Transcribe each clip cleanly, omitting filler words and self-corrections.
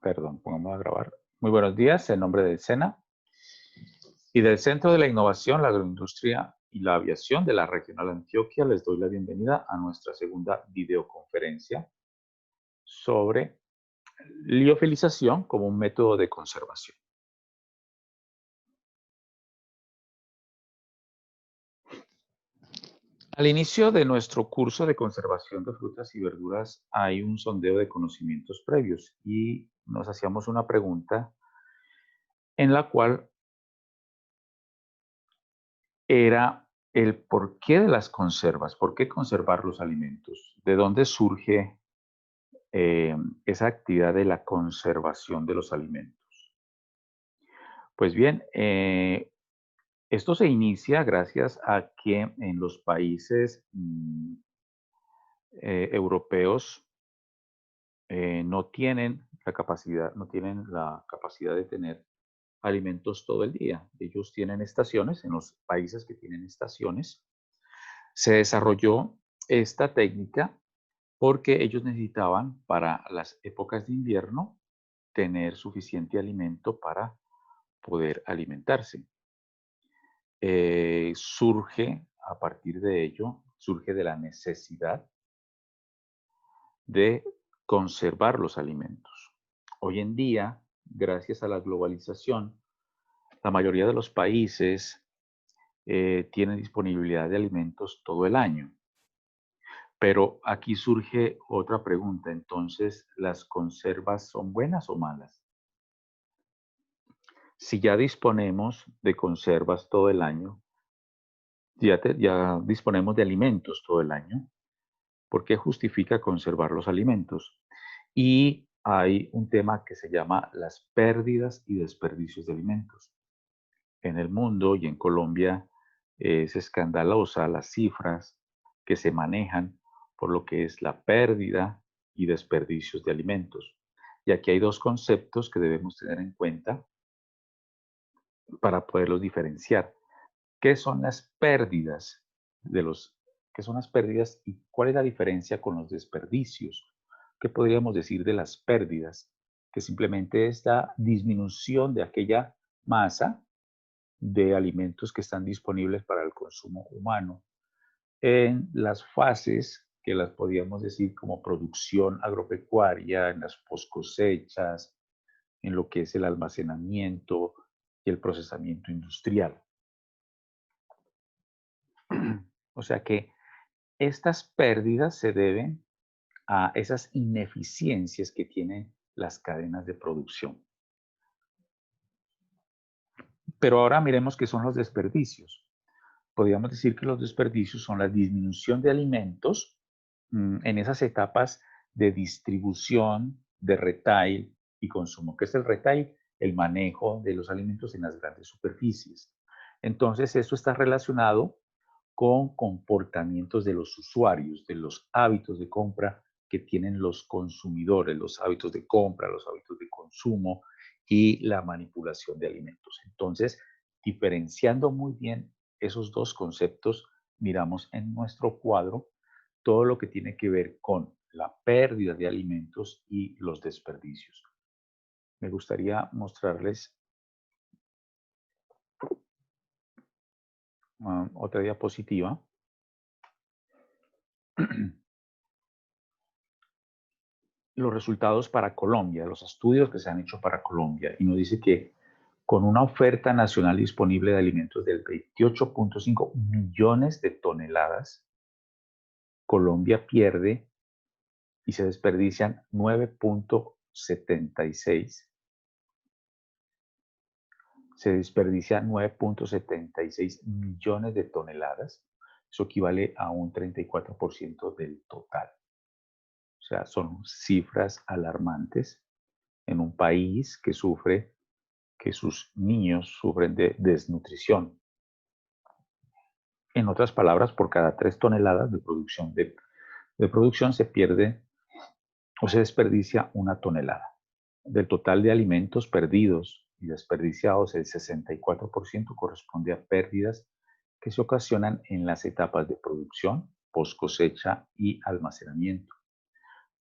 Perdón, pongamos a grabar. Muy buenos días, en nombre del SENA y del Centro de la Innovación, la Agroindustria y la Aviación de la Regional Antioquia, les doy la bienvenida a nuestra segunda videoconferencia sobre liofilización como un método de conservación. Al inicio de nuestro curso de conservación de frutas y verduras hay un sondeo de conocimientos previos y nos hacíamos una pregunta en la cual era el porqué de las conservas, por qué conservar los alimentos, de dónde surge esa actividad de la conservación de los alimentos. Pues bien, esto se inicia gracias a que en los países europeos no tienen la capacidad de tener alimentos todo el día. Ellos tienen estaciones, en los países que tienen estaciones, se desarrolló esta técnica porque ellos necesitaban para las épocas de invierno tener suficiente alimento para poder alimentarse. Surge a partir de ello, surge de la necesidad de conservar los alimentos. Hoy en día, gracias a la globalización, la mayoría de los países tienen disponibilidad de alimentos todo el año. Pero aquí surge otra pregunta, entonces, ¿las conservas son buenas o malas? Si ya disponemos de conservas todo el año, ya disponemos de alimentos todo el año, ¿por qué justifica conservar los alimentos? Y hay un tema que se llama las pérdidas y desperdicios de alimentos. En el mundo y en Colombia es escandalosa las cifras que se manejan por lo que es la pérdida y desperdicios de alimentos. Y aquí hay dos conceptos que debemos tener en cuenta para poderlos diferenciar. ¿Qué son las pérdidas qué son las pérdidas y cuál es la diferencia con los desperdicios? ¿Qué podríamos decir de las pérdidas? Que simplemente es la disminución de aquella masa de alimentos que están disponibles para el consumo humano en las fases que las podríamos decir como producción agropecuaria, en las post cosechas, en lo que es el almacenamiento y el procesamiento industrial. O sea que estas pérdidas se deben a esas ineficiencias que tienen las cadenas de producción. Pero ahora miremos qué son los desperdicios. Podríamos decir que los desperdicios son la disminución de alimentos en esas etapas de distribución, de retail y consumo. ¿Qué es el retail? El manejo de los alimentos en las grandes superficies. Entonces, esto está relacionado con comportamientos de los usuarios, de los hábitos de compra que tienen los consumidores, los hábitos de compra, los hábitos de consumo y la manipulación de alimentos. Entonces, diferenciando muy bien esos dos conceptos, miramos en nuestro cuadro todo lo que tiene que ver con la pérdida de alimentos y los desperdicios. Me gustaría mostrarles otra diapositiva. Los resultados para Colombia, los estudios que se han hecho para Colombia, y nos dice que con una oferta nacional disponible de alimentos del 28.5 millones de toneladas, Colombia pierde y se desperdician 9.76. Se desperdician 9.76 millones de toneladas. Eso equivale a un 34% del total. O sea, son cifras alarmantes en un país que sufre, que sus niños sufren de desnutrición. En otras palabras, por cada 3 toneladas de producción se pierde o se desperdicia una tonelada. Del total de alimentos perdidos y desperdiciados, el 64% corresponde a pérdidas que se ocasionan en las etapas de producción, post cosecha y almacenamiento.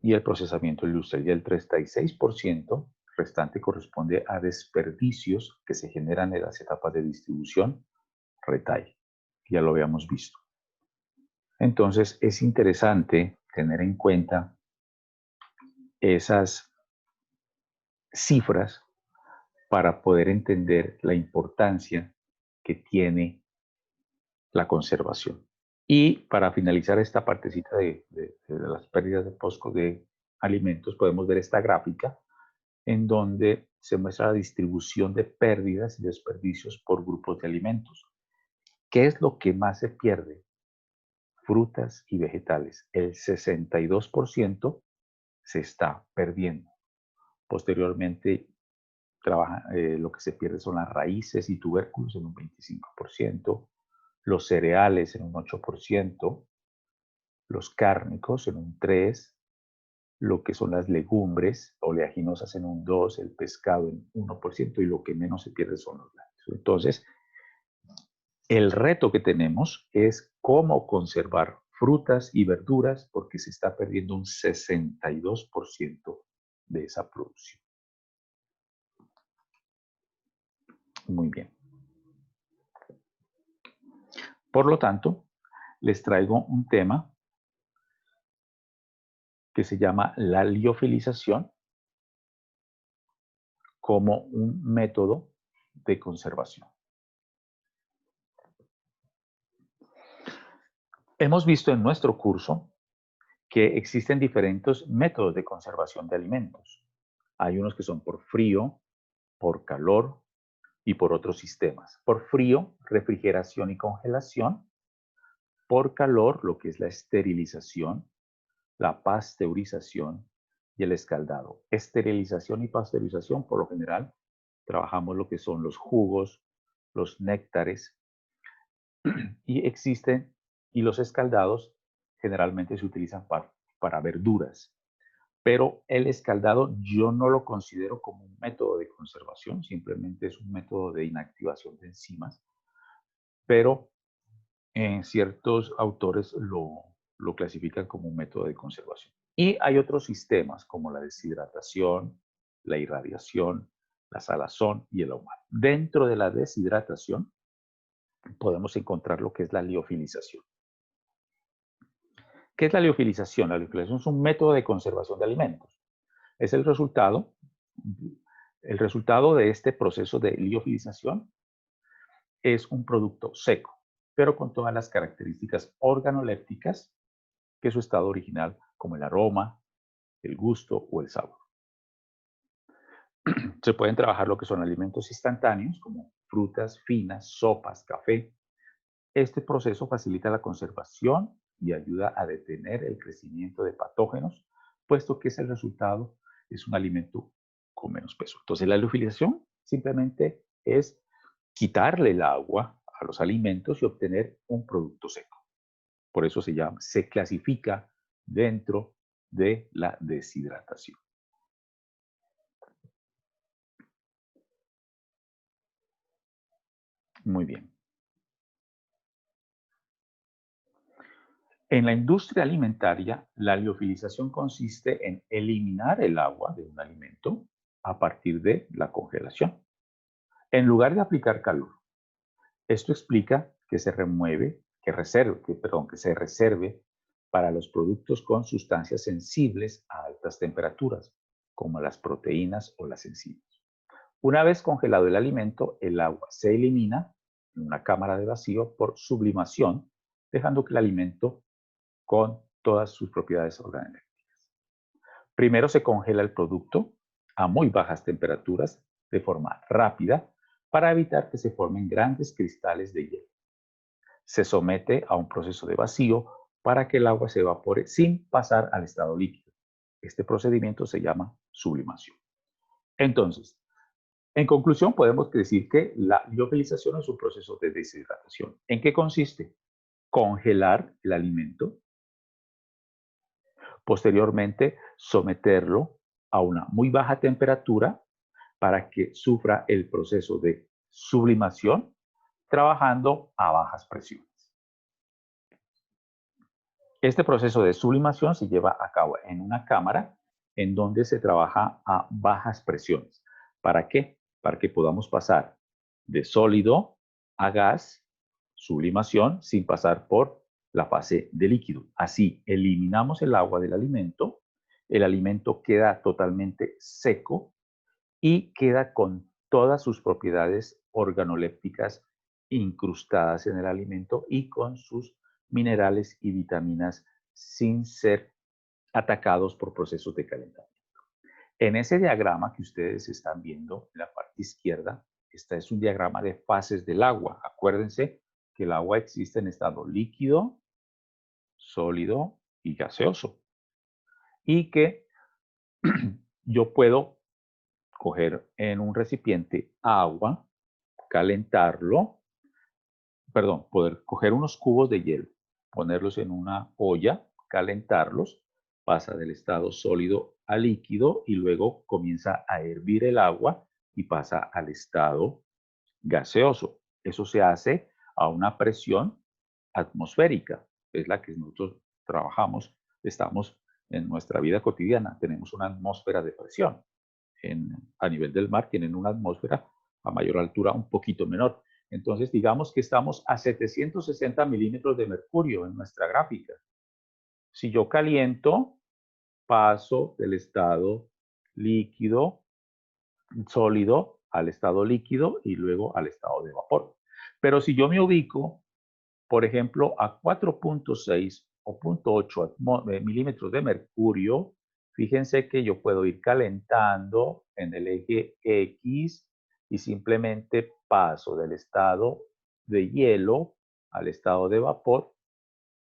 Y el procesamiento industrial, y el 36% restante corresponde a desperdicios que se generan en las etapas de distribución, retail. Ya lo habíamos visto. Entonces, es interesante tener en cuenta esas cifras para poder entender la importancia que tiene la conservación. Y para finalizar esta partecita de las pérdidas de posco de alimentos, podemos ver esta gráfica en donde se muestra la distribución de pérdidas y desperdicios por grupos de alimentos. ¿Qué es lo que más se pierde? Frutas y vegetales. El 62% se está perdiendo. Posteriormente, lo que se pierde son las raíces y tubérculos en un 25%, los cereales en un 8%, los cárnicos en un 3%, lo que son las legumbres oleaginosas en un 2%, el pescado en 1% y lo que menos se pierde son los lácteos. Entonces, el reto que tenemos es cómo conservar frutas y verduras porque se está perdiendo un 62% de esa producción. Muy bien. Por lo tanto, les traigo un tema que se llama la liofilización como un método de conservación. Hemos visto en nuestro curso que existen diferentes métodos de conservación de alimentos. Hay unos que son por frío, por calor y por otros sistemas. Por frío, refrigeración y congelación. Por calor, lo que es la esterilización, la pasteurización y el escaldado. Esterilización y pasteurización, por lo general, trabajamos lo que son los jugos, los néctares, y los escaldados generalmente se utilizan para verduras. Pero el escaldado yo no lo considero como un método de conservación, simplemente es un método de inactivación de enzimas, pero ciertos autores lo clasifican como un método de conservación. Y hay otros sistemas como la deshidratación, la irradiación, la salazón y el ahumado. Dentro de la deshidratación podemos encontrar lo que es la liofilización. ¿Qué es la liofilización? La liofilización es un método de conservación de alimentos. Es el resultado de este proceso de liofilización es un producto seco, pero con todas las características organolépticas que su estado original, como el aroma, el gusto o el sabor. Se pueden trabajar lo que son alimentos instantáneos, como frutas finas, sopas, café. Este proceso facilita la conservación y ayuda a detener el crecimiento de patógenos, puesto que el resultado es un alimento con menos peso. Entonces, la liofilización simplemente es quitarle el agua a los alimentos y obtener un producto seco. Por eso se clasifica dentro de la deshidratación. Muy bien. En la industria alimentaria, la liofilización consiste en eliminar el agua de un alimento a partir de la congelación, en lugar de aplicar calor. Esto explica que se reserve para los productos con sustancias sensibles a altas temperaturas, como las proteínas o las enzimas. Una vez congelado el alimento, el agua se elimina en una cámara de vacío por sublimación, dejando que el alimento con todas sus propiedades organolépticas. Primero se congela el producto a muy bajas temperaturas de forma rápida para evitar que se formen grandes cristales de hielo. Se somete a un proceso de vacío para que el agua se evapore sin pasar al estado líquido. Este procedimiento se llama sublimación. Entonces, en conclusión, podemos decir que la liofilización es un proceso de deshidratación. ¿En qué consiste? Congelar el alimento, posteriormente someterlo a una muy baja temperatura para que sufra el proceso de sublimación, trabajando a bajas presiones. Este proceso de sublimación se lleva a cabo en una cámara en donde se trabaja a bajas presiones. ¿Para qué? Para que podamos pasar de sólido a gas, sublimación, sin pasar por la fase de líquido. Así eliminamos el agua del alimento, el alimento queda totalmente seco y queda con todas sus propiedades organolépticas incrustadas en el alimento y con sus minerales y vitaminas sin ser atacados por procesos de calentamiento. En ese diagrama que ustedes están viendo en la parte izquierda, este es un diagrama de fases del agua. Acuérdense que el agua existe en estado líquido, sólido y gaseoso. Y que yo puedo coger en un recipiente agua, calentarlo, perdón, poder coger unos cubos de hielo, ponerlos en una olla, calentarlos, pasa del estado sólido a líquido y luego comienza a hervir el agua y pasa al estado gaseoso. Eso se hace a una presión atmosférica, es la que nosotros trabajamos, estamos en nuestra vida cotidiana, tenemos una atmósfera de presión. A nivel del mar tienen una atmósfera a mayor altura un poquito menor. Entonces, digamos que estamos a 760 milímetros de mercurio en nuestra gráfica. Si yo caliento, paso del estado líquido, sólido, al estado líquido y luego al estado de vapor. Pero si yo me ubico, por ejemplo, a 4.6 o 0.8 milímetros de mercurio, fíjense que yo puedo ir calentando en el eje X y simplemente paso del estado de hielo al estado de vapor,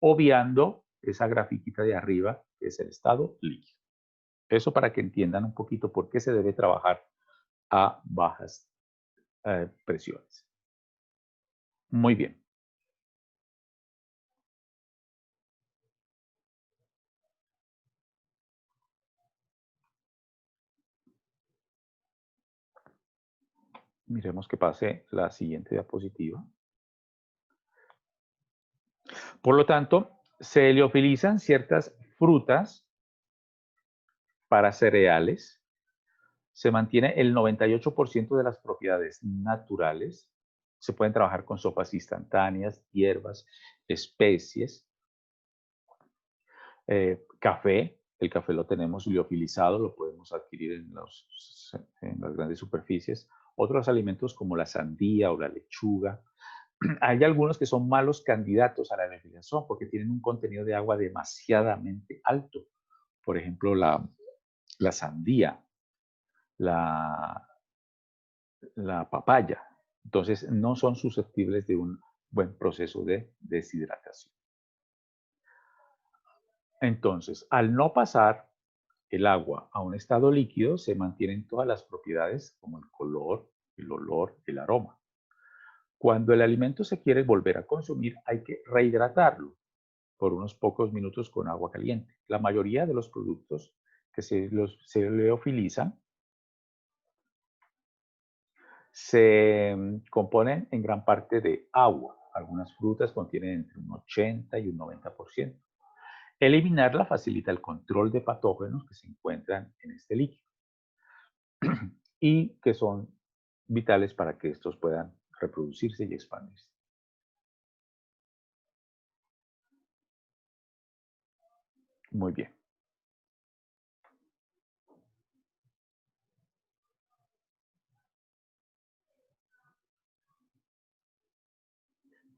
obviando esa grafiquita de arriba, que es el estado líquido. Eso para que entiendan un poquito por qué se debe trabajar a bajas presiones. Muy bien. Miremos que pase la siguiente diapositiva. Por lo tanto, se liofilizan ciertas frutas para cereales. Se mantiene el 98% de las propiedades naturales. Se pueden trabajar con sopas instantáneas, hierbas, especies. Café. El café lo tenemos liofilizado, lo podemos adquirir en las grandes superficies. Otros alimentos como la sandía o la lechuga. Hay algunos que son malos candidatos a la liofilización porque tienen un contenido de agua demasiadamente alto. Por ejemplo, la sandía, la, la papaya. Entonces, no son susceptibles de un buen proceso de deshidratación. Entonces, al no pasar el agua a un estado líquido, se mantienen todas las propiedades como el color, el olor, el aroma. Cuando el alimento se quiere volver a consumir, hay que rehidratarlo por unos pocos minutos con agua caliente. La mayoría de los productos que se liofilizan se componen en gran parte de agua. Algunas frutas contienen entre un 80 y un 90%. Eliminarla facilita el control de patógenos que se encuentran en este líquido y que son vitales para que estos puedan reproducirse y expandirse. Muy bien.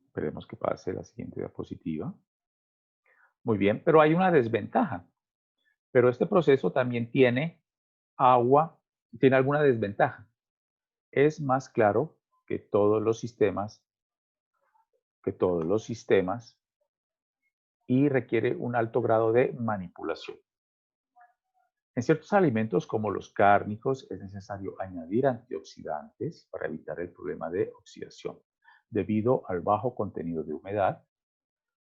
Esperemos que pase la siguiente diapositiva. Muy bien, pero hay una desventaja. Pero este proceso también tiene agua, tiene alguna desventaja. Es más claro que todos los sistemas, y requiere un alto grado de manipulación. En ciertos alimentos como los cárnicos es necesario añadir antioxidantes para evitar el problema de oxidación. Debido al bajo contenido de humedad,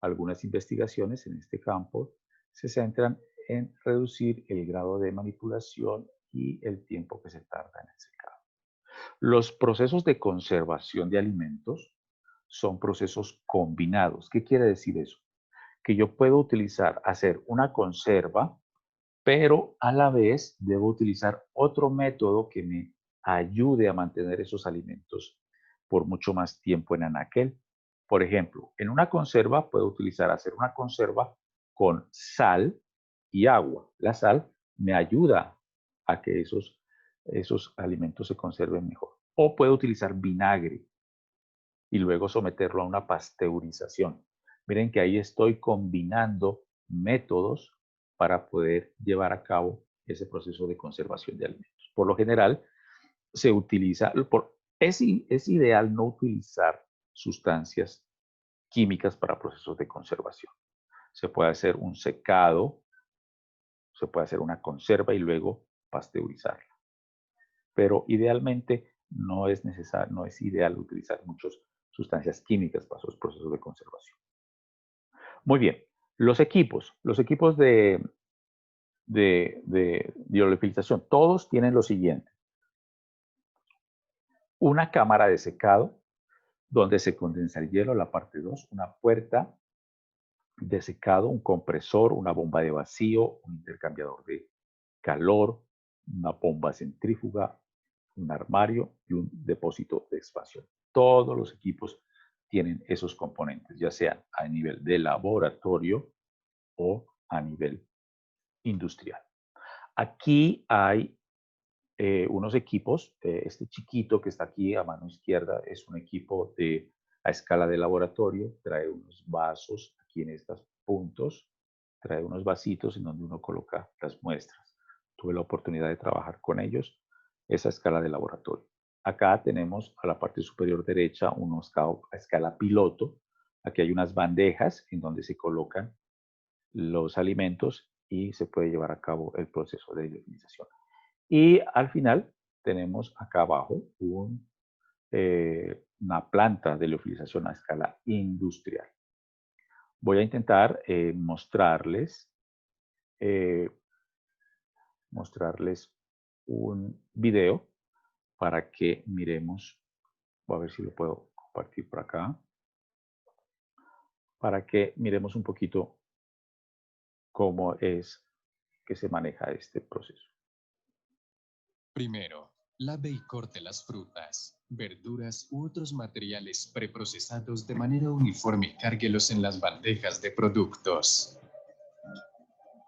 algunas investigaciones en este campo se centran en reducir el grado de manipulación y el tiempo que se tarda en el secado. Los procesos de conservación de alimentos son procesos combinados. ¿Qué quiere decir eso? Que yo puedo hacer una conserva pero a la vez debo utilizar otro método que me ayude a mantener esos alimentos por mucho más tiempo en anaquel. Por ejemplo, en una conserva puedo hacer una conserva con sal y agua. La sal me ayuda a que esos alimentos se conserven mejor. O puedo utilizar vinagre y luego someterlo a una pasteurización. Miren que ahí estoy combinando métodos para poder llevar a cabo ese proceso de conservación de alimentos. Por lo general, se utiliza, es ideal no utilizar sustancias químicas para procesos de conservación. Se puede hacer un secado, se puede hacer una conserva y luego pasteurizarla. Pero idealmente no es necesario, no es ideal utilizar muchas sustancias químicas para esos procesos de conservación. Muy bien, los equipos de bioliofilización, todos tienen lo siguiente. Una cámara de secado donde se condensa el hielo, la parte 2, una puerta de secado, un compresor, una bomba de vacío, un intercambiador de calor, una bomba centrífuga, un armario y un depósito de expansión. Todos los equipos tienen esos componentes, ya sea a nivel de laboratorio o a nivel industrial. Aquí hay unos equipos, este chiquito que está aquí a mano izquierda es un equipo a escala de laboratorio, trae unos vasos aquí en estos puntos, trae unos vasitos en donde uno coloca las muestras. Tuve la oportunidad de trabajar con ellos, esa escala de laboratorio. Acá tenemos a la parte superior derecha a escala piloto. Aquí hay unas bandejas en donde se colocan los alimentos y se puede llevar a cabo el proceso de liofilización. Y al final tenemos acá abajo una planta de liofilización a escala industrial. Voy a intentar eh, mostrarles un video para que miremos, voy a ver si lo puedo compartir por acá, para que miremos un poquito cómo es que se maneja este proceso. Primero, lave y corte las frutas, verduras u otros materiales preprocesados de manera uniforme y cárguelos en las bandejas de productos.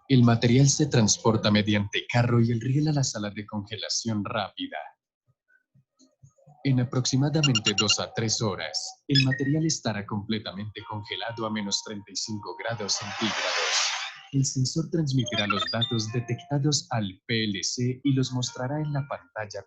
El material se transporta mediante carro y el riel a la sala de congelación rápida. En aproximadamente 2 a 3 horas, el material estará completamente congelado a menos 35 grados centígrados. El sensor transmitirá los datos detectados al PLC y los mostrará en la pantalla.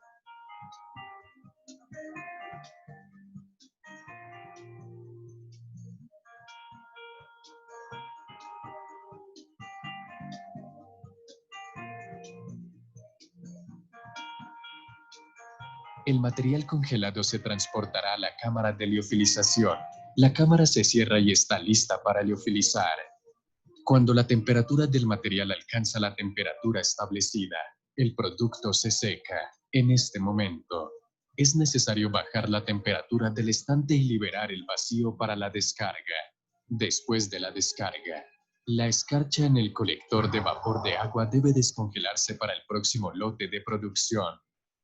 El material congelado se transportará a la cámara de liofilización. La cámara se cierra y está lista para liofilizar. Cuando la temperatura del material alcanza la temperatura establecida, el producto se seca. En este momento, es necesario bajar la temperatura del estante y liberar el vacío para la descarga. Después de la descarga, la escarcha en el colector de vapor de agua debe descongelarse para el próximo lote de producción.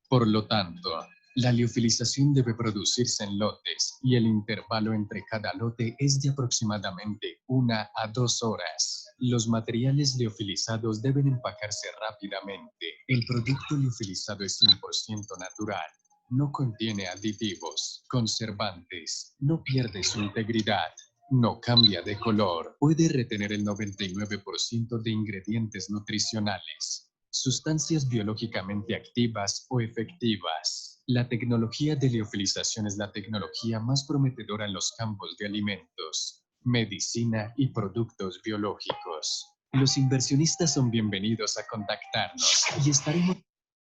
Por lo tanto, la liofilización debe producirse en lotes y el intervalo entre cada lote es de aproximadamente 1 a 2 horas. Los materiales liofilizados deben empacarse rápidamente. El producto liofilizado es 100% natural. No contiene aditivos, conservantes, no pierde su integridad, no cambia de color, puede retener el 99% de ingredientes nutricionales, sustancias biológicamente activas o efectivas. La tecnología de liofilización es la tecnología más prometedora en los campos de alimentos, medicina y productos biológicos. Los inversionistas son bienvenidos a contactarnos y estaremos...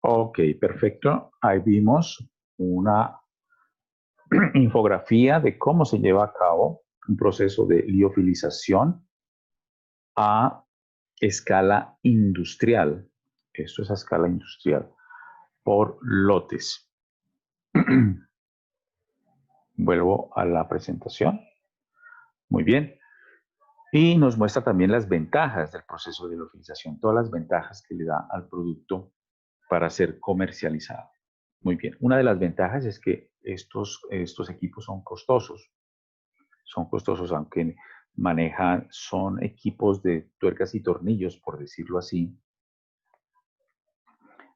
Ok, perfecto. Ahí vimos una infografía de cómo se lleva a cabo un proceso de liofilización a escala industrial. Esto es a escala industrial por lotes. Vuelvo a la presentación. Muy bien. Y nos muestra también las ventajas del proceso de liofilización, todas las ventajas que le da al producto para ser comercializado. Muy bien, una de las ventajas es que estos equipos son costosos aunque son equipos de tuercas y tornillos, por decirlo así.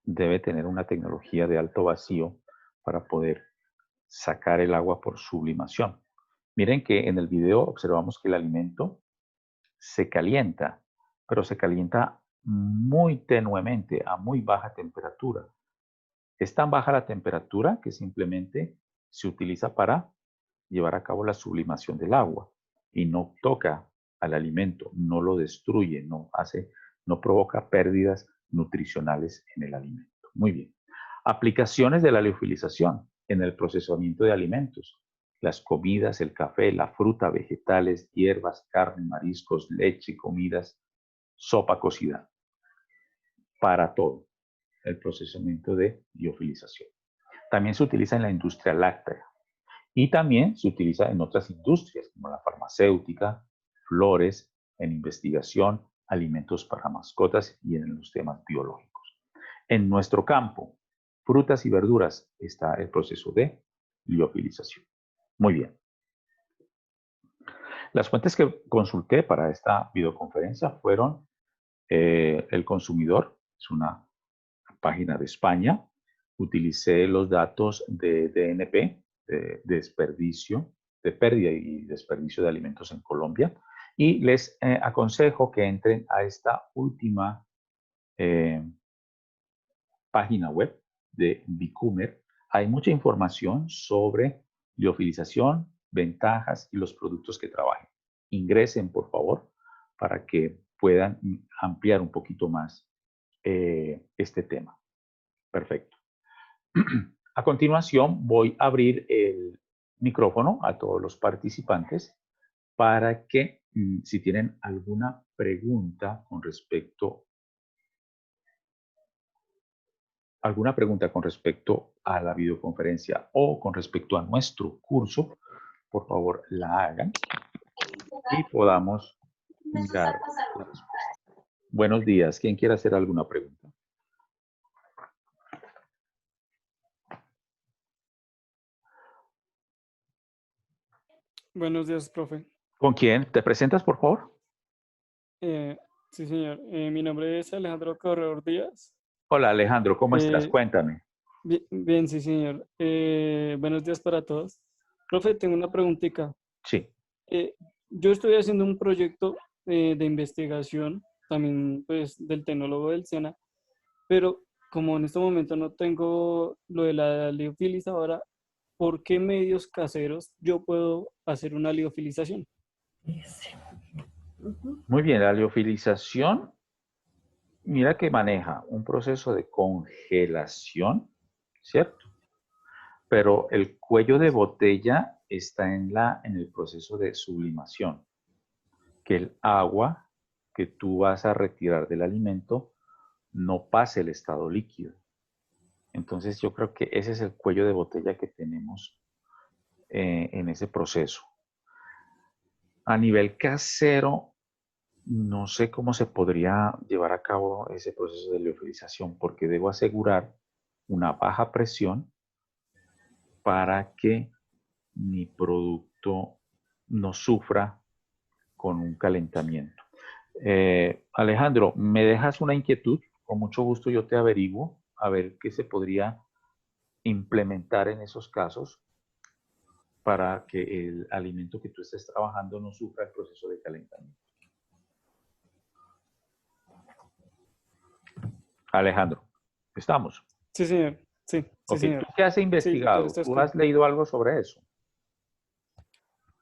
Debe tener una tecnología de alto vacío para poder sacar el agua por sublimación. Miren que en el video observamos que el alimento se calienta, pero se calienta muy tenuemente, a muy baja temperatura. Es tan baja la temperatura que simplemente se utiliza para llevar a cabo la sublimación del agua y no toca al alimento, no lo destruye, no provoca pérdidas nutricionales en el alimento. Muy bien. Aplicaciones de la liofilización en el procesamiento de alimentos. Las comidas, el café, la fruta, vegetales, hierbas, carne, mariscos, leche, comidas, sopa cocida. Para todo el procesamiento de liofilización. También se utiliza en la industria láctea y también se utiliza en otras industrias como la farmacéutica, flores, en investigación, alimentos para mascotas y en los temas biológicos. En nuestro campo, frutas y verduras, está el proceso de liofilización. Muy bien. Las fuentes que consulté para esta videoconferencia fueron El Consumidor, es una página de España. Utilicé los datos de DNP, de desperdicio, de pérdida y desperdicio de alimentos en Colombia. Y les aconsejo que entren a esta última eh, página web de Bicumer. Hay mucha información sobre liofilización, ventajas y los productos que trabajen. Ingresen, por favor, para que puedan ampliar un poquito más este tema. Perfecto. A continuación, voy a abrir el micrófono a todos los participantes para que, si tienen alguna pregunta con respecto a la videoconferencia o con respecto a nuestro curso, por favor la hagan y podamos mirar la respuesta. Buenos días. ¿Quién quiere hacer alguna pregunta? Buenos días, profe. ¿Con quién? ¿Te presentas, por favor? Sí, señor. Mi nombre es Alejandro Corredor Díaz. Hola, Alejandro. ¿Cómo estás? Cuéntame. Bien, sí, señor. Buenos días para todos. Profe, tengo una preguntita. Sí. Yo estoy haciendo un proyecto de investigación, también pues del tecnólogo del SENA, pero como en este momento no tengo lo de la liofilizadora, ¿por qué medios caseros yo puedo hacer una liofilización? Muy bien, la liofilización, mira que maneja un proceso de congelación, ¿cierto? Pero el cuello de botella está en el proceso de sublimación, que el agua que tú vas a retirar del alimento no pase el estado líquido. Entonces yo creo que ese es el cuello de botella que tenemos en ese proceso. A nivel casero, no sé cómo se podría llevar a cabo ese proceso de liofilización porque debo asegurar una baja presión para que mi producto no sufra con un calentamiento. Alejandro, ¿me dejas una inquietud? Con mucho gusto yo te averiguo a ver qué se podría implementar en esos casos para que el alimento que tú estés trabajando no sufra el proceso de calentamiento. Alejandro, ¿estamos? Sí, señor. Sí, Ok, señor. ¿tú qué has Sí, yo lo investigado? estoy ¿Tú has escuchando. leído algo sobre eso?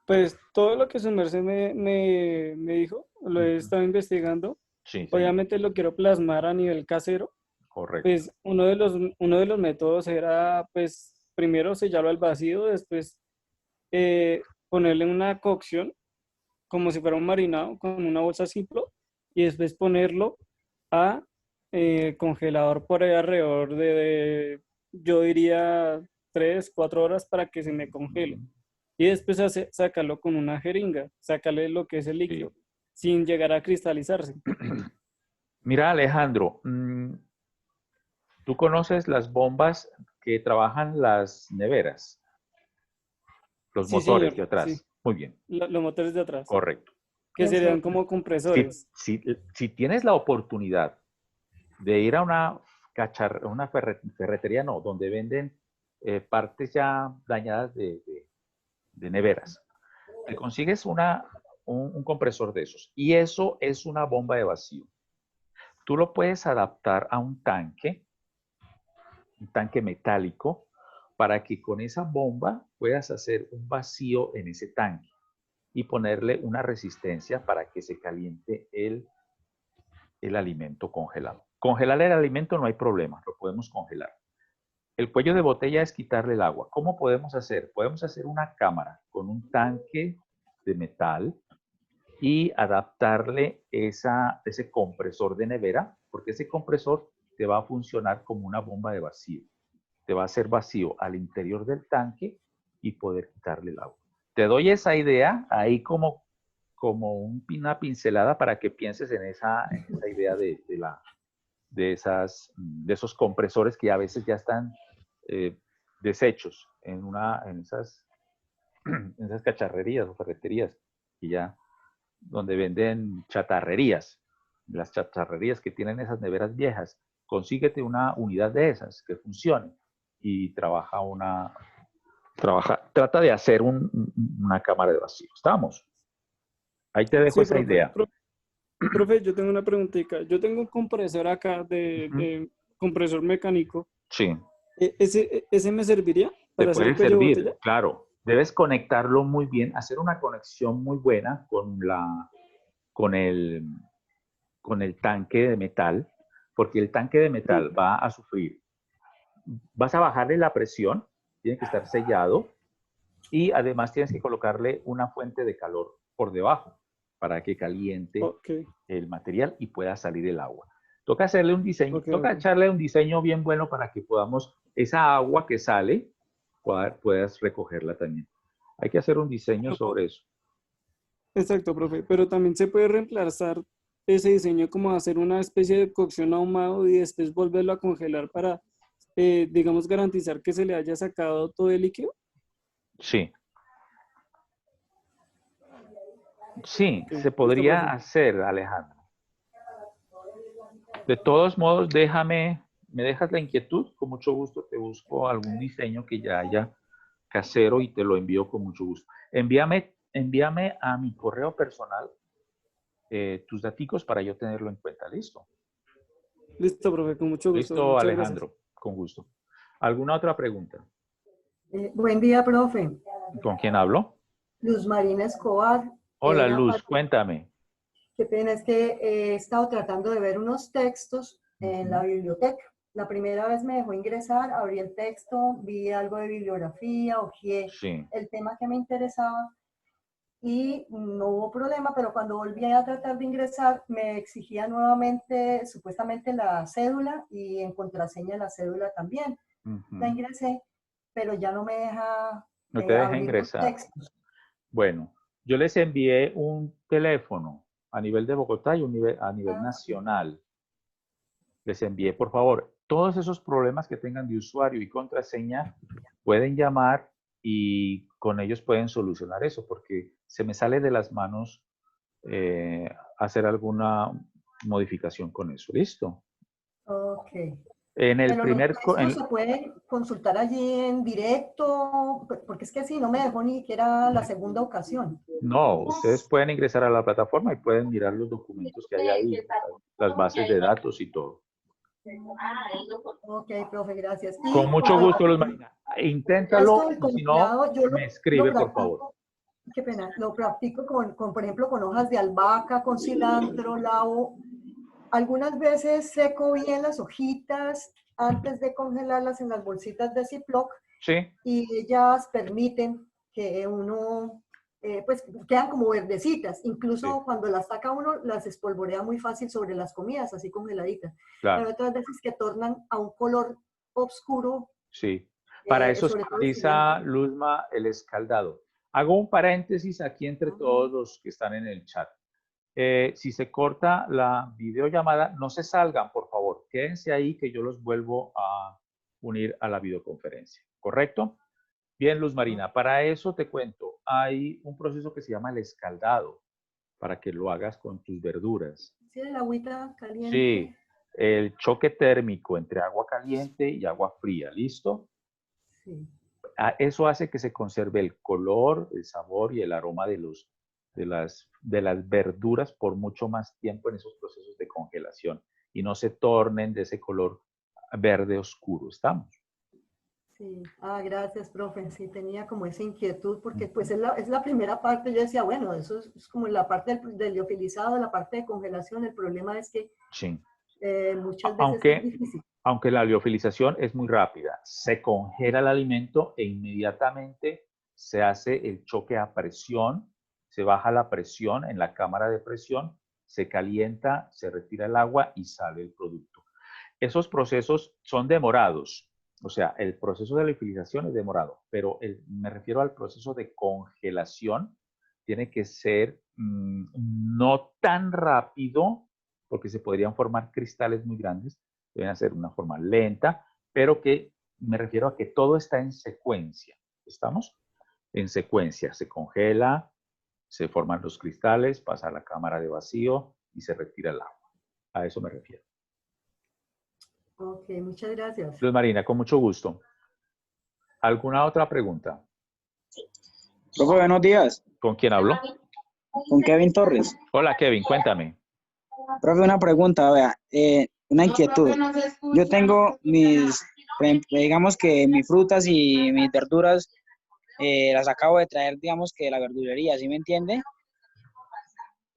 Pues todo lo que su merced me dijo, lo he estado investigando. Sí, señor. Obviamente lo quiero plasmar a nivel casero. Correcto. Pues uno de los métodos era, pues, primero sellarlo al vacío, después ponerle una cocción, como si fuera un marinado, con una bolsa Ziploc, y después ponerlo a congelador por ahí alrededor yo diría, 3, 4 horas para que se me congele. Y después sacarlo con una jeringa, sacarle lo que es el Sí, líquido. sin llegar a cristalizarse. Mira, Alejandro, ¿tú conoces las bombas que trabajan las neveras? Los Sí, motores señor, de sí. atrás. Muy bien, Los motores de atrás, correcto. que serían como Si, compresores. si tienes la oportunidad de ir a una ferretería, no, donde venden partes ya dañadas de neveras, te consigues un compresor de esos. Y eso es una bomba de vacío. Tú lo puedes adaptar a un tanque metálico, para que con esa bomba puedas hacer un vacío en ese tanque y ponerle una resistencia para que se caliente el alimento congelado. Congelar el alimento no hay problema, lo podemos congelar. El cuello de botella es quitarle el agua. ¿Cómo podemos hacer? Podemos hacer una cámara con un tanque de metal y adaptarle ese compresor de nevera, porque ese compresor te va a funcionar como una bomba de vacío. Te va a hacer vacío al interior del tanque y poder quitarle el agua. Te doy esa idea ahí como una pincelada para que pienses en esa idea de esos compresores que a veces ya están deshechos en esas cacharrerías o ferreterías y ya donde venden chatarrerías, las chatarrerías que tienen esas neveras viejas. Consíguete una unidad de esas que funcione y trata de hacer una cámara de vacío. ¿Estamos? Ahí te dejo Sí, esa profe. idea. Profe, yo tengo una preguntita. Yo tengo un compresor acá de compresor mecánico. Sí, ¿Ese me serviría te para hacer el puede cuello de servir, botella? claro. Debes conectarlo muy bien, hacer una conexión muy buena con el, con el tanque de metal, porque el tanque de Sí. metal va a sufrir. Vas a bajarle la presión, tiene que estar sellado y además tienes que colocarle una fuente de calor por debajo para que caliente Ok, el material y pueda salir el agua. Toca hacerle un diseño, ok, toca ok. echarle un diseño bien bueno para que podamos, esa agua que sale, puedas recogerla también. Hay que hacer un diseño Pero, sobre eso. exacto, profe. Pero también se puede reemplazar ese diseño como hacer una especie de cocción ahumado y después volverlo a congelar para, digamos, garantizar que se le haya sacado todo el líquido. Sí, sí, Ok, se listo, podría profe. hacer, Alejandro. De todos modos, me dejas la inquietud, con mucho gusto te busco algún diseño que ya haya casero y te lo envío con mucho gusto. Envíame a mi correo personal tus daticos para yo tenerlo en cuenta. ¿Listo? Listo, profe, con mucho gusto. Listo, Muchas gracias. Alejandro, con gusto. ¿Alguna otra pregunta? Buen día, profe. ¿Con quién hablo? Luz Marina Escobar. Hola, Era Luz, para- cuéntame. Qué pena, es que he estado tratando de ver unos textos en la Ujú. biblioteca. La primera vez me dejó ingresar, abrí el texto, vi algo de bibliografía, hojeé Sí, el tema que me interesaba y no hubo problema, pero cuando volví a tratar de ingresar me exigía nuevamente supuestamente la cédula y en contraseña la cédula también. La ujú. ingresé, pero ya no me deja No te deja abrir los ingresar. textos. Bueno, yo les envié un teléfono a nivel de Bogotá y a nivel Ah, nacional. Les envié, por favor, todos esos problemas que tengan de usuario y contraseña, pueden llamar y con ellos pueden solucionar eso, porque se me sale de las manos hacer alguna modificación con eso. ¿Listo? ok. En el Pero los primer, textos se pueden consultar allí en directo, porque es que sí, no me dejó ni siquiera la segunda ocasión. no, ustedes pueden ingresar a la plataforma y pueden mirar los documentos que hay ahí, las bases de datos y todo. Ok, profe, gracias. Con Y mucho gusto, Luz Marina. esto Inténtalo del y si no, congelado, yo me lo escribe, por favor. practico, qué pena, lo practico por ejemplo, con hojas de albahaca, con cilantro, lavo. Algunas veces seco bien las hojitas antes de congelarlas en las bolsitas de Ziploc Sí, y ellas permiten que uno, pues quedan como verdecitas. sí, Incluso cuando las saca uno, las espolvorea muy fácil sobre las comidas, así congeladitas. Pero claro, otras veces que tornan a un color oscuro, sí. Para eso se sobre todo el utiliza, cilantro. Luzma, el escaldado. Hago un paréntesis aquí entre todos los que están en el chat. Si se corta la videollamada, no se salgan, por favor. Quédense ahí que yo los vuelvo a unir a la videoconferencia. ¿Correcto? Bien, Luz Marina, para eso te cuento, hay un proceso que se llama el escaldado, para que lo hagas con tus verduras. Sí, el agüita caliente. Sí, el choque térmico entre agua caliente y agua fría, ¿listo? Sí. Eso hace que se conserve el color, el sabor y el aroma de las verduras por mucho más tiempo en esos procesos de congelación y no se tornen de ese color verde oscuro. ¿Estamos? Sí, gracias, profe. Sí, tenía como esa inquietud porque pues es la primera parte. Yo decía, bueno, eso es como la parte del liofilizado, la parte de congelación. El problema es que Sí. muchas veces es difícil. Aunque la liofilización es muy rápida, se congela el alimento e inmediatamente se hace el choque a presión, se baja la presión en la cámara de presión, se calienta, se retira el agua y sale el producto. Esos procesos son demorados, o sea, el proceso de liofilización es demorado, pero me refiero al proceso de congelación, tiene que ser no tan rápido, porque se podrían formar cristales muy grandes, deben hacer una forma lenta, pero que me refiero a que todo está en secuencia. ¿Estamos? En secuencia, se congela, se forman los cristales, pasa a la cámara de vacío y se retira el agua. A eso me refiero. Ok, muchas gracias. Luz Marina, con mucho gusto. ¿Alguna otra pregunta? Profe, buenos días. ¿Con quién hablo? Con Kevin Torres. Hola, Kevin, cuéntame. Profe, una pregunta, vea, una inquietud. Yo tengo digamos que mis frutas y mis verduras las acabo de traer, digamos que de la verdulería, ¿sí me entiende?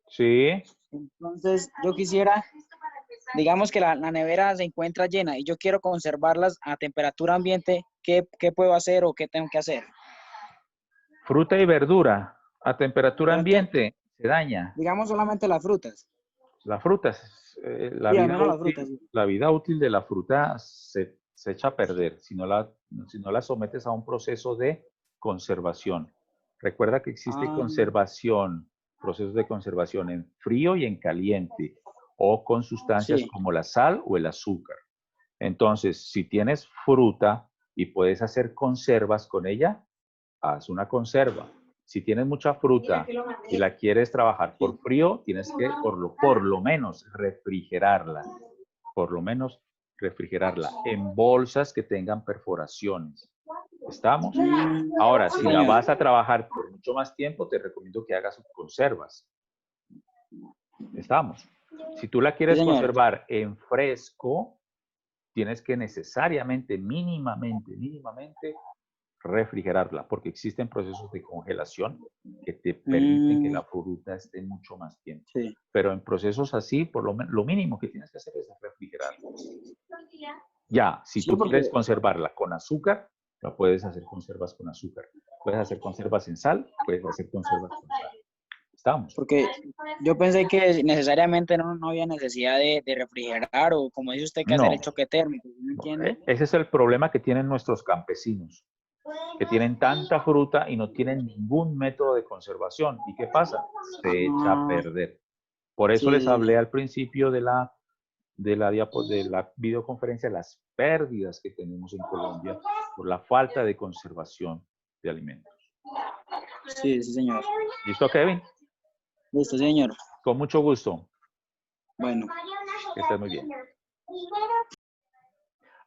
Sí. Entonces, yo quisiera, digamos que la nevera se encuentra llena y yo quiero conservarlas a temperatura ambiente, ¿qué puedo hacer o qué tengo que hacer? Fruta y verdura a temperatura Correcto. ambiente se daña. Digamos solamente las frutas. Las frutas, Sí, al menos las frutas. Sí. la vida útil de la fruta se echa a perder si no la sometes a un proceso de conservación. Recuerda que existe conservación, procesos de conservación en frío y en caliente, o con sustancias Sí. como la sal o el azúcar. Entonces, si tienes fruta y puedes hacer conservas con ella, haz una conserva. Si tienes mucha fruta y la quieres trabajar por frío, tienes que por lo menos refrigerarla. Por lo menos refrigerarla en bolsas que tengan perforaciones. ¿Estamos? Ahora, si la vas a trabajar por mucho más tiempo, te recomiendo que hagas conservas. ¿Estamos? Si tú la quieres conservar en fresco, tienes que necesariamente, mínimamente, refrigerarla, porque existen procesos de congelación que te permiten que la fruta esté mucho más tiempo. Sí. Pero en procesos así, por lo mínimo que tienes que hacer es refrigerarla. Ya, si tú quieres conservarla con azúcar, la puedes hacer conservas con azúcar. Puedes hacer conservas en sal, puedes hacer conservas con sal. ¿Estamos? Porque yo pensé que necesariamente no había necesidad de refrigerar o, como dice usted, que hacer el choque térmico. ¿Me entiende? Ese es el problema que tienen nuestros campesinos, que tienen tanta fruta y no tienen ningún método de conservación. ¿Y qué pasa? Se echa a perder. Por eso les hablé al principio de la videoconferencia, las pérdidas que tenemos en Colombia por la falta de conservación de alimentos. Sí, sí, señor. ¿Listo, Kevin? Listo, señor. Con mucho gusto. Bueno. Que estés muy bien.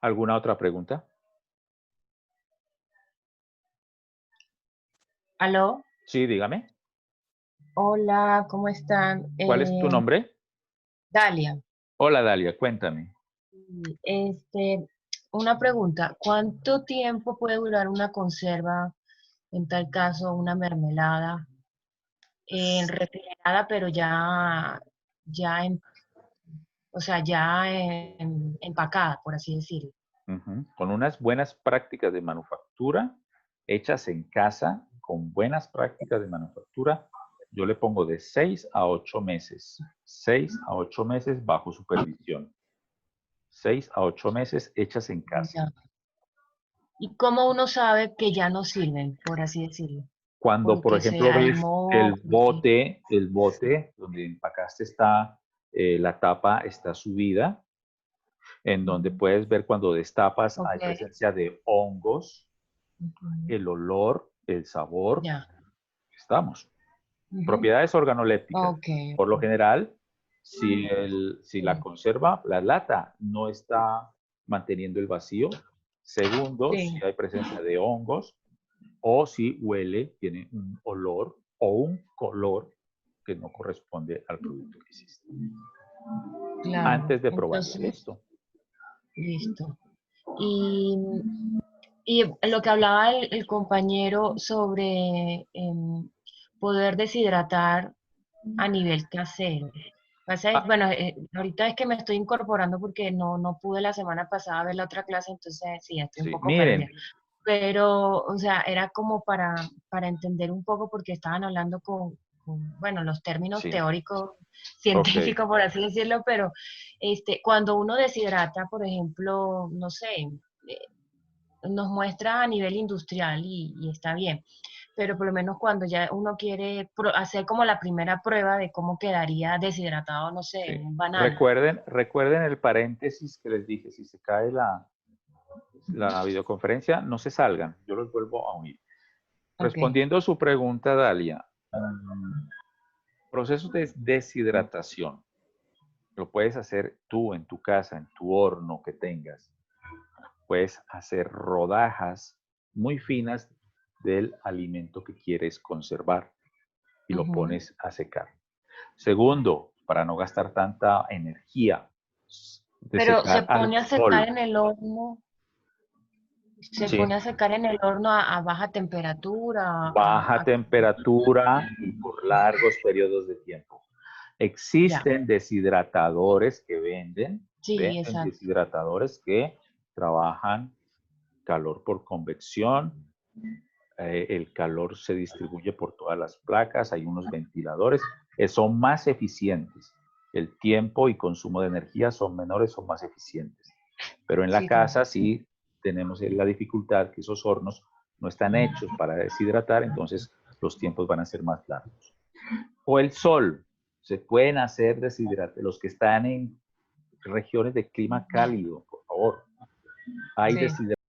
¿Alguna otra pregunta? ¿Aló? Sí, dígame. Hola, ¿cómo están? ¿Cuál es tu nombre? Dalia. Hola, Dalia, cuéntame. Una pregunta. ¿Cuánto tiempo puede durar una conserva, en tal caso una mermelada, refrigerada, pero ya empacada, por así decirlo? Con unas buenas prácticas de manufactura, hechas en casa, con buenas prácticas de manufactura, yo le pongo de 6 a 8 meses. 6 a 8 meses bajo supervisión. 6 a 8 meses hechas en casa. ¿Y cómo uno sabe que ya no sirven, por así decirlo? Cuando, por porque se ejemplo, ves que armó. el bote donde empacaste está, la tapa está subida, en donde puedes ver cuando destapas hay Ok. presencia de hongos, Ujú. el olor, el sabor, Ya. estamos. Ujú. Propiedades organolépticas. Ok. Por lo general, si la Sí. conserva, la lata no está manteniendo el vacío. Segundo, si Sí. hay presencia de hongos o si huele, tiene un olor o un color que no corresponde al producto que hiciste. Claro. Antes de probarla, Entonces, listo. listo. Y, y lo que hablaba el compañero sobre poder deshidratar a nivel casero. Ah, Bueno, ahorita es que me estoy incorporando porque no pude la semana pasada ver la otra clase, entonces sí, estoy un sí, poco perdida. miren, Pero, o sea, era como para entender un poco porque estaban hablando bueno, los términos sí, teóricos, ok, científicos, por así decirlo, pero cuando uno deshidrata, por ejemplo, no sé, nos muestra a nivel industrial y está bien, pero por lo menos cuando ya uno quiere hacer como la primera prueba de cómo quedaría deshidratado, no sé, sí. un banano. Recuerden el paréntesis que les dije, si se cae la videoconferencia, no se salgan, yo los vuelvo a unir. Ok. Respondiendo a su pregunta, Dalia, procesos de deshidratación, lo puedes hacer tú en tu casa, en tu horno que tengas. Puedes hacer rodajas muy finas del alimento que quieres conservar y lo Ujú. pones a secar. Segundo, para no gastar tanta energía de Pero se secar al pone a secar sol. en el horno, se Sí, pone a secar en el horno a baja temperatura, baja temperatura y por largos periodos de tiempo. ya, Existen deshidratadores que sí, venden exacto. deshidratadores que trabajan calor por convección, el calor se distribuye por todas las placas, hay unos ventiladores, son más eficientes. El tiempo y consumo de energía son menores, son más eficientes. Pero en la Sí, claro. casa sí tenemos la dificultad que esos hornos no están hechos para deshidratar, entonces los tiempos van a ser más largos. O el sol, se pueden hacer deshidratar, los que están en regiones de clima cálido, por favor. Hay Sí.